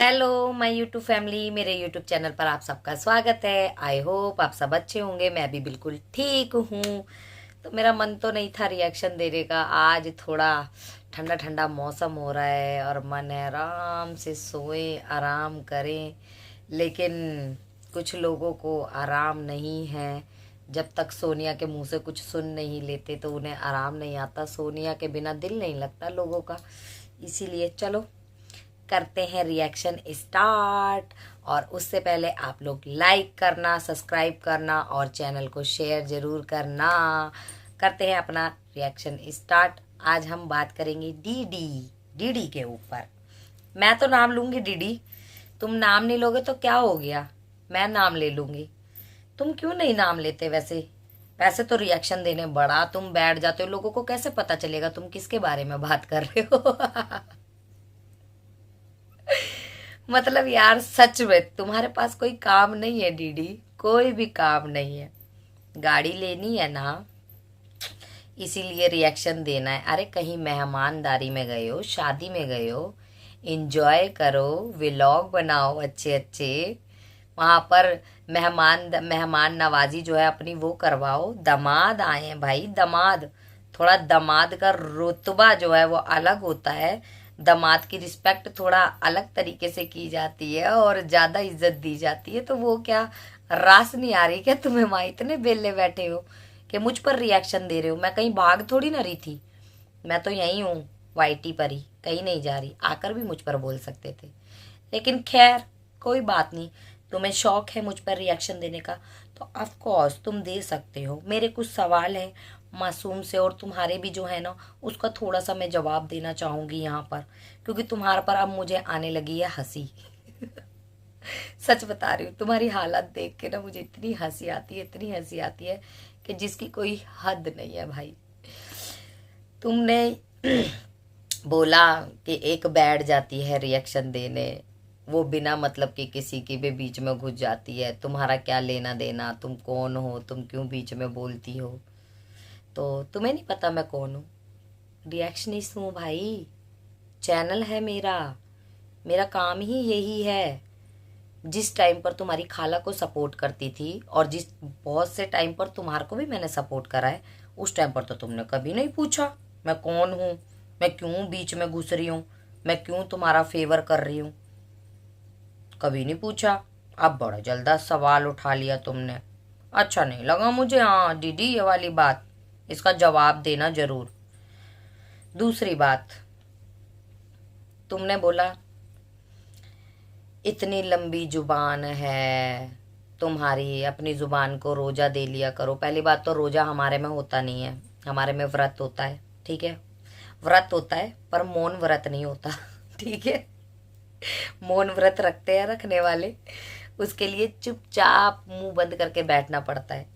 Hello my YouTube family, मेरे YouTube channel पर आप सबका स्वागत है। आई होप आप सब अच्छे होंगे। मैं भी बिल्कुल ठीक हूँ। तो मेरा मन तो नहीं था रिएक्शन देने का। आज थोड़ा ठंडा ठंडा मौसम हो रहा है और मन है आराम से सोए, आराम करें। लेकिन कुछ लोगों को आराम नहीं है। जब तक सोनिया के मुंह से कुछ सुन नहीं लेते तो उन्हें आराम नहीं आता। सोनिया के बिना दिल नहीं लगता लोगों का। इसीलिए चलो करते हैं रिएक्शन स्टार्ट। और उससे पहले आप लोग लाइक करना, सब्सक्राइब करना और चैनल को शेयर जरूर करना। करते हैं अपना रिएक्शन स्टार्ट। आज हम बात करेंगे डीडी डीडी के ऊपर। मैं तो नाम लूंगी डीडी। तुम नाम नहीं लोगे तो क्या हो गया, मैं नाम ले लूंगी। तुम क्यों नहीं नाम लेते? वैसे वैसे तो रिएक्शन देने बड़ा तुम बैठ जाते हो। लोगों को कैसे पता चलेगा तुम किसके बारे में बात कर रहे हो? मतलब यार सच में तुम्हारे पास कोई काम नहीं है डीडी, कोई भी काम नहीं है। गाड़ी लेनी है ना, इसीलिए रिएक्शन देना है। अरे कहीं मेहमानदारी में गए हो, शादी में गए हो, इंजॉय करो, व्लॉग बनाओ अच्छे अच्छे। वहां पर मेहमान नवाजी जो है अपनी वो करवाओ। दामाद आए हैं भाई, दामाद। थोड़ा दामाद का रुतबा जो है वो अलग होता है। दामाद की रिस्पेक्ट थोड़ा अलग तरीके से की जाती है और ज्यादा इज्जत दी जाती है। तो वो क्या रास नहीं आ रही क्या तुम्हें? वहां इतने बेले बैठे हो कि मुझ पर रिएक्शन दे रहे हो। मैं कहीं भाग थोड़ी ना रही थी, मैं तो यहीं हूँ वाईटी पर ही, कहीं नहीं जा रही। आकर भी मुझ पर बोल सकते थे, लेकिन खैर कोई बात नहीं। तुम्हें शौक है मुझ पर रिएक्शन देने का तो ऑफ कोर्स तुम दे सकते हो। मेरे कुछ सवाल है मासूम से, और तुम्हारे भी जो है ना, उसका थोड़ा सा मैं जवाब देना चाहूंगी यहाँ पर, क्योंकि तुम्हारे पर अब मुझे आने लगी है हंसी। सच बता रही हूँ, तुम्हारी हालत देख के ना मुझे इतनी हंसी आती है, इतनी हंसी आती है कि जिसकी कोई हद नहीं है भाई। तुमने बोला कि एक बैठ जाती है रिएक्शन देने, वो बिना मतलब कि किसी के भी बीच में घुस जाती है। तुम्हारा क्या लेना देना? तुम कौन हो? तुम क्यों बीच में बोलती हो? तो तुम्हें नहीं पता मैं कौन हूँ? रिएक्शनिस्ट हूँ भाई। चैनल है मेरा, मेरा काम ही यही है। जिस टाइम पर तुम्हारी खाला को सपोर्ट करती थी और जिस बहुत से टाइम पर तुम्हारे को भी मैंने सपोर्ट करा है, उस टाइम पर तो तुमने कभी नहीं पूछा मैं कौन हूँ, मैं क्यों बीच में घुस रही हूँ, मैं क्यों तुम्हारा फेवर कर रही हूँ। कभी नहीं पूछा। अब बड़ा जल्दा सवाल उठा लिया तुमने। अच्छा नहीं लगा मुझे। हाँ दीदी, ये वाली बात, इसका जवाब देना जरूर। दूसरी बात, तुमने बोला इतनी लंबी जुबान है तुम्हारी, अपनी जुबान को रोजा दे लिया करो। पहली बात तो रोजा हमारे में होता नहीं है, हमारे में व्रत होता है। ठीक है, व्रत होता है पर मौन व्रत नहीं होता। ठीक है, मौन व्रत रखते हैं रखने वाले, उसके लिए चुपचाप मुंह बंद करके बैठना पड़ता है।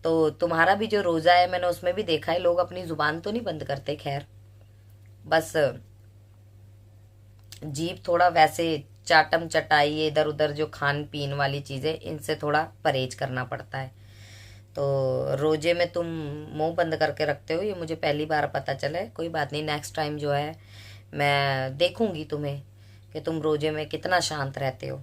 तो तुम्हारा भी जो रोजा है, मैंने उसमें भी देखा है लोग अपनी जुबान तो नहीं बंद करते। खैर, बस जीभ थोड़ा वैसे चाटम चटाई, इधर उधर जो खान पीन वाली चीजें, इनसे थोड़ा परहेज करना पड़ता है। तो रोजे में तुम मुंह बंद करके रखते हो, ये मुझे पहली बार पता चला है। कोई बात नहीं, नेक्स्ट टाइम जो है मैं देखूंगी तुम्हें कि तुम रोजे में कितना शांत रहते हो।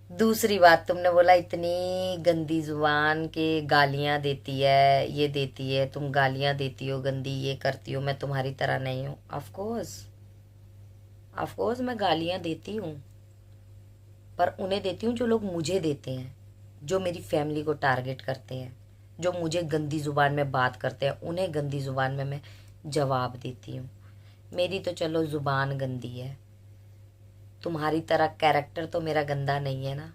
दूसरी बात, तुमने बोला इतनी गंदी जुबान के गालियां देती है, ये देती है, तुम गालियां देती हो गंदी, ये करती हो। मैं तुम्हारी तरह नहीं हूँ। ऑफ कोर्स, ऑफ कोर्स मैं गालियां देती हूँ, पर उन्हें देती हूँ जो लोग मुझे देते हैं, जो मेरी फैमिली को टारगेट करते हैं, जो मुझे गंदी जुबान में बात करते हैं, उन्हें गंदी जुबान में मैं जवाब देती हूँ। मेरी तो चलो जुबान गंदी है, तुम्हारी तरह कैरेक्टर तो मेरा गंदा नहीं है ना।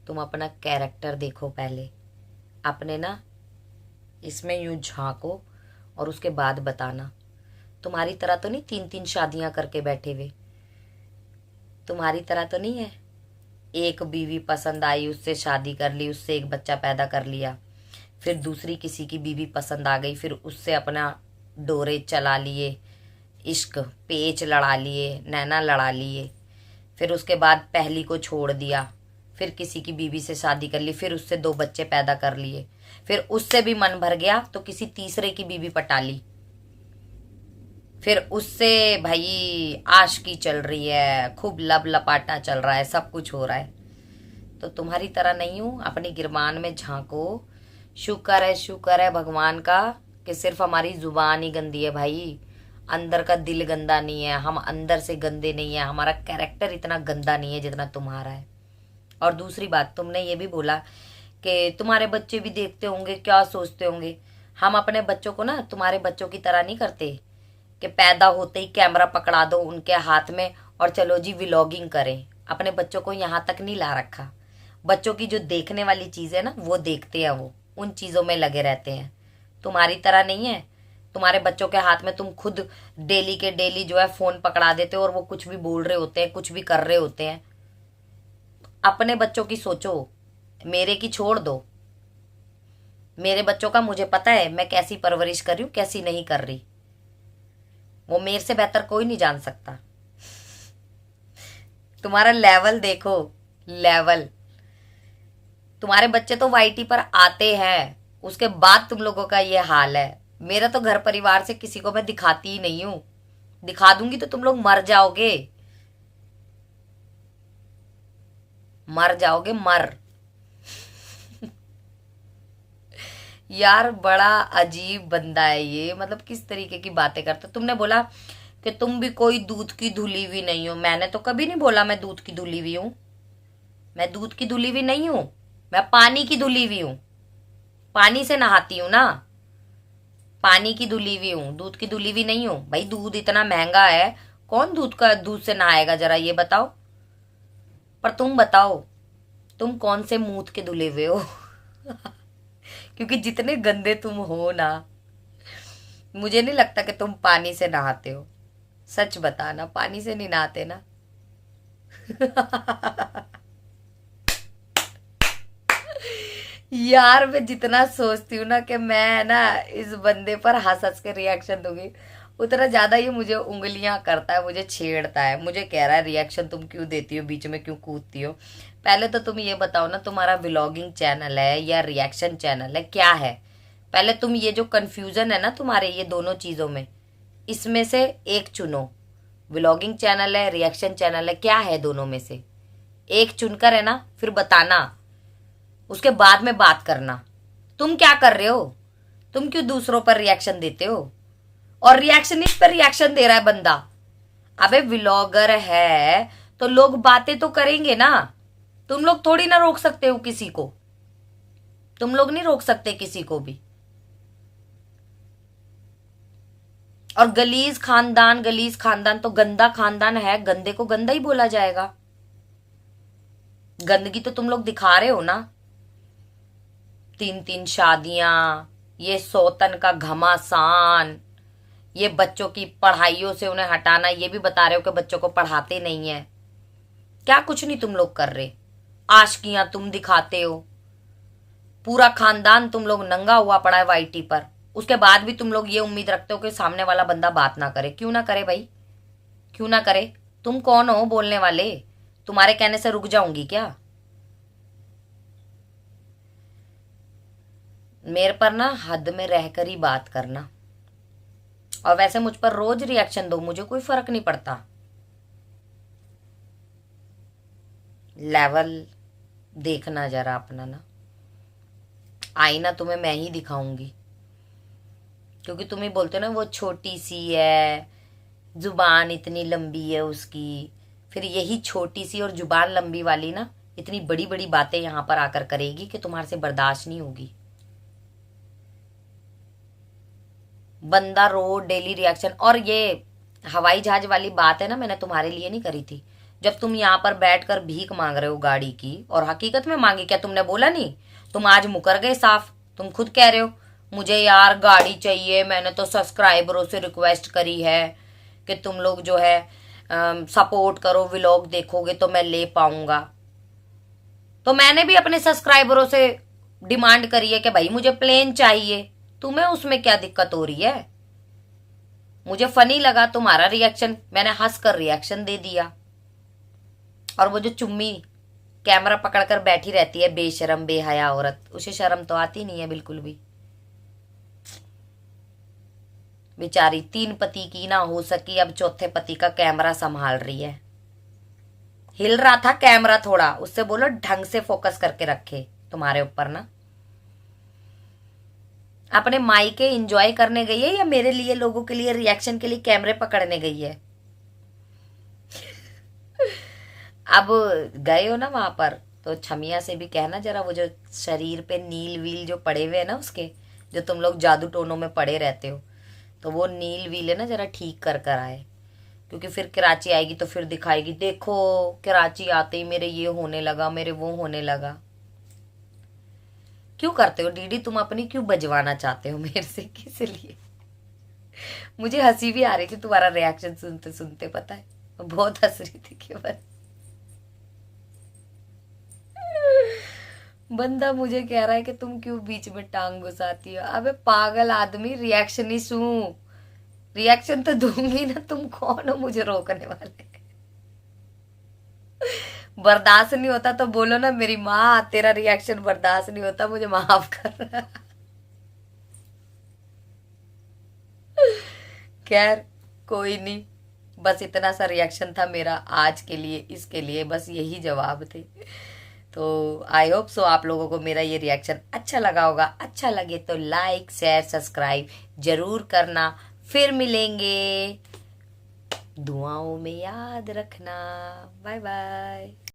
तुम अपना कैरेक्टर देखो पहले, अपने ना इसमें यूं झांको और उसके बाद बताना। तुम्हारी तरह तो नहीं तीन तीन शादियां करके बैठे हुए, तुम्हारी तरह तो नहीं है एक बीवी पसंद आई, उससे शादी कर ली, उससे एक बच्चा पैदा कर लिया, फिर दूसरी किसी की बीवी पसंद आ गई, फिर उससे अपना डोरे चला लिए, इश्क पेच लड़ा लिए, नैना लड़ा लिए, फिर उसके बाद पहली को छोड़ दिया, फिर किसी की बीवी से शादी कर ली, फिर उससे दो बच्चे पैदा कर लिए, फिर उससे भी मन भर गया तो किसी तीसरे की बीवी पटा ली। फिर उससे भाई आशिकी चल रही है, खूब लब लपाटा चल रहा है, सब कुछ हो रहा है। तो तुम्हारी तरह नहीं हूं, अपनी गिरबान में झांको। शुक्र है भगवान का कि सिर्फ हमारी जुबान ही गंदी है भाई, अंदर का दिल गंदा नहीं है, हम अंदर से गंदे नहीं है, हमारा कैरेक्टर इतना गंदा नहीं है जितना तुम्हारा है। और दूसरी बात, तुमने ये भी बोला कि तुम्हारे बच्चे भी देखते होंगे, क्या सोचते होंगे। हम अपने बच्चों को ना तुम्हारे बच्चों की तरह नहीं करते कि पैदा होते ही कैमरा पकड़ा दो उनके हाथ में और चलो जी व्लॉगिंग करें। अपने बच्चों को यहाँ तक नहीं ला रखा। बच्चों की जो देखने वाली चीज़ है ना वो देखते हैं, वो उन चीज़ों में लगे रहते हैं। तुम्हारी तरह नहीं है। तुम्हारे बच्चों के हाथ में तुम खुद डेली के डेली जो है फोन पकड़ा देते हो और वो कुछ भी बोल रहे होते हैं, कुछ भी कर रहे होते हैं। अपने बच्चों की सोचो, मेरे की छोड़ दो। मेरे बच्चों का मुझे पता है मैं कैसी परवरिश कर रही हूँ, कैसी नहीं कर रही। वो मेरे से बेहतर कोई नहीं जान सकता। तुम्हारा लेवल देखो, लेवल। तुम्हारे बच्चे तो वाईटी पर आते हैं, उसके बाद तुम लोगों का ये हाल है। मेरा तो घर परिवार से किसी को मैं दिखाती ही नहीं हूं। दिखा दूंगी तो तुम लोग मर जाओगे, मर जाओगे, मर। यार बड़ा अजीब बंदा है ये, मतलब किस तरीके की बातें करता। तुमने बोला कि तुम भी कोई दूध की धुली हुई नहीं हो। मैंने तो कभी नहीं बोला मैं दूध की धुली हुई हूं। मैं दूध की धुली हुई नहीं हूं, मैं पानी की धुली हुई हूं। पानी से नहाती हूं ना, पानी की धुली हुई हूं, दूध की धुली हुई नहीं हूं। भाई दूध इतना महंगा है, कौन दूध से नहाएगा, जरा ये बताओ। पर तुम बताओ, तुम कौन से मूत के धुले हुए हो? क्योंकि जितने गंदे तुम हो ना, मुझे नहीं लगता कि तुम पानी से नहाते हो। सच बताना, पानी से नहीं नहाते ना? यार मैं जितना सोचती हूँ ना कि मैं ना इस बंदे पर हंस हंस के रिएक्शन दूंगी, उतना ज्यादा ये मुझे उंगलियां करता है, मुझे छेड़ता है, मुझे कह रहा है रिएक्शन तुम क्यों देती हो, बीच में क्यों कूदती हो। पहले तो तुम ये बताओ ना, तुम्हारा व्लॉगिंग चैनल है या रिएक्शन चैनल है, क्या है? पहले तुम ये जो कंफ्यूजन है ना तुम्हारे ये दोनों चीजों में, इसमें से एक चुनो। व्लॉगिंग चैनल है, रिएक्शन चैनल है, क्या है दोनों में से? एक चुनकर है ना फिर बताना, उसके बाद में बात करना। तुम क्या कर रहे हो? तुम क्यों दूसरों पर रिएक्शन देते हो? और रिएक्शनिस्ट पर रिएक्शन दे रहा है बंदा। अबे व्लॉगर है तो लोग बातें तो करेंगे ना। तुम लोग थोड़ी ना रोक सकते हो किसी को, तुम लोग नहीं रोक सकते किसी को भी। और गलीज खानदान तो गंदा खानदान है, गंदे को गंदा ही बोला जाएगा। गंदगी तो तुम लोग दिखा रहे हो ना, 3 3 शादियां, ये सौतन का घमासान, ये बच्चों की पढ़ाइयों से उन्हें हटाना, ये भी बता रहे हो कि बच्चों को पढ़ाते नहीं है। क्या कुछ नहीं तुम लोग कर रहे। आशिकियां तुम दिखाते हो, पूरा खानदान तुम लोग नंगा हुआ पड़ा है वाईटी पर। उसके बाद भी तुम लोग ये उम्मीद रखते हो कि सामने वाला बंदा बात ना करे। क्यों ना करे भाई, क्यों ना करे? तुम कौन हो बोलने वाले? तुम्हारे कहने से रुक जाऊंगी क्या? मेरे पर ना हद में रहकर ही बात करना। और वैसे मुझ पर रोज रिएक्शन दो, मुझे कोई फर्क नहीं पड़ता। लेवल देखना जरा अपना ना, आईना तुम्हें मैं ही दिखाऊंगी। क्योंकि तुम ही बोलते हो ना वो छोटी सी है, जुबान इतनी लंबी है उसकी। फिर यही छोटी सी और जुबान लंबी वाली ना इतनी बड़ी बड़ी बातें यहां पर आकर करेगी कि तुम्हारे से बर्दाश्त नहीं होगी। बंदा रोज डेली रिएक्शन। और ये हवाई जहाज वाली बात है ना, मैंने तुम्हारे लिए नहीं करी थी। जब तुम यहाँ पर बैठकर भीख मांग रहे हो गाड़ी की, और हकीकत में मांगी, क्या तुमने बोला नहीं? तुम आज मुकर गए साफ, तुम खुद कह रहे हो मुझे यार गाड़ी चाहिए, मैंने तो सब्सक्राइबरों से रिक्वेस्ट करी है कि तुम लोग जो है सपोर्ट करो, व्लॉग देखोगे तो मैं ले पाऊंगा। तो मैंने भी अपने सब्सक्राइबरों से डिमांड करी है कि भाई मुझे प्लेन चाहिए। तुम्हें उसमें क्या दिक्कत हो रही है? मुझे फनी लगा तुम्हारा रिएक्शन, मैंने हंस कर रिएक्शन दे दिया। और वो जो चुम्मी कैमरा पकड़कर बैठी रहती है बेशरम बेहया औरत, उसे शर्म तो आती नहीं है बिल्कुल भी। बेचारी 3 पति की ना हो सकी, अब चौथे पति का कैमरा संभाल रही है। हिल रहा था कैमरा थोड़ा, उससे बोलो ढंग से फोकस करके रखे तुम्हारे ऊपर ना। अपने मायके एंजॉय करने गई है या मेरे लिए, लोगों के लिए रिएक्शन के लिए कैमरे पकड़ने गई है? अब गए हो ना वहां पर, तो छमिया से भी कहना जरा, वो जो शरीर पे नील वील जो पड़े हुए है ना उसके, जो तुम लोग जादू टोनों में पड़े रहते हो, तो वो नील वील है ना, जरा ठीक कर कर आए। क्योंकि फिर कराची आएगी तो फिर दिखाएगी, देखो कराची आते ही मेरे ये होने लगा, मेरे वो होने लगा। क्यों करते हो डीडी, तुम अपनी क्यों बजवाना चाहते हो मेरे से, किस लिए? मुझे हंसी भी आ रही थी तुम्हारा रिएक्शन सुनते सुनते, पता है मैं बहुत हंस रही थी कि बस बंदा मुझे कह रहा है कि तुम क्यों बीच में टांग घुसाती हो। अबे पागल आदमी, रिएक्शन ही सुन, रिएक्शन तो दूंगी ना, तुम कौन हो मुझे रोकने वाले? बर्दाश्त नहीं होता तो बोलो ना मेरी माँ, तेरा रिएक्शन बर्दाश्त नहीं होता, मुझे माफ कर। खैर कोई नहीं, बस इतना सा रिएक्शन था मेरा आज के लिए, इसके लिए बस यही जवाब थे। तो आई होप सो आप लोगों को मेरा ये रिएक्शन अच्छा लगा होगा। अच्छा लगे तो लाइक शेयर सब्सक्राइब जरूर करना। फिर मिलेंगे, दुआओं में याद रखना। Bye bye.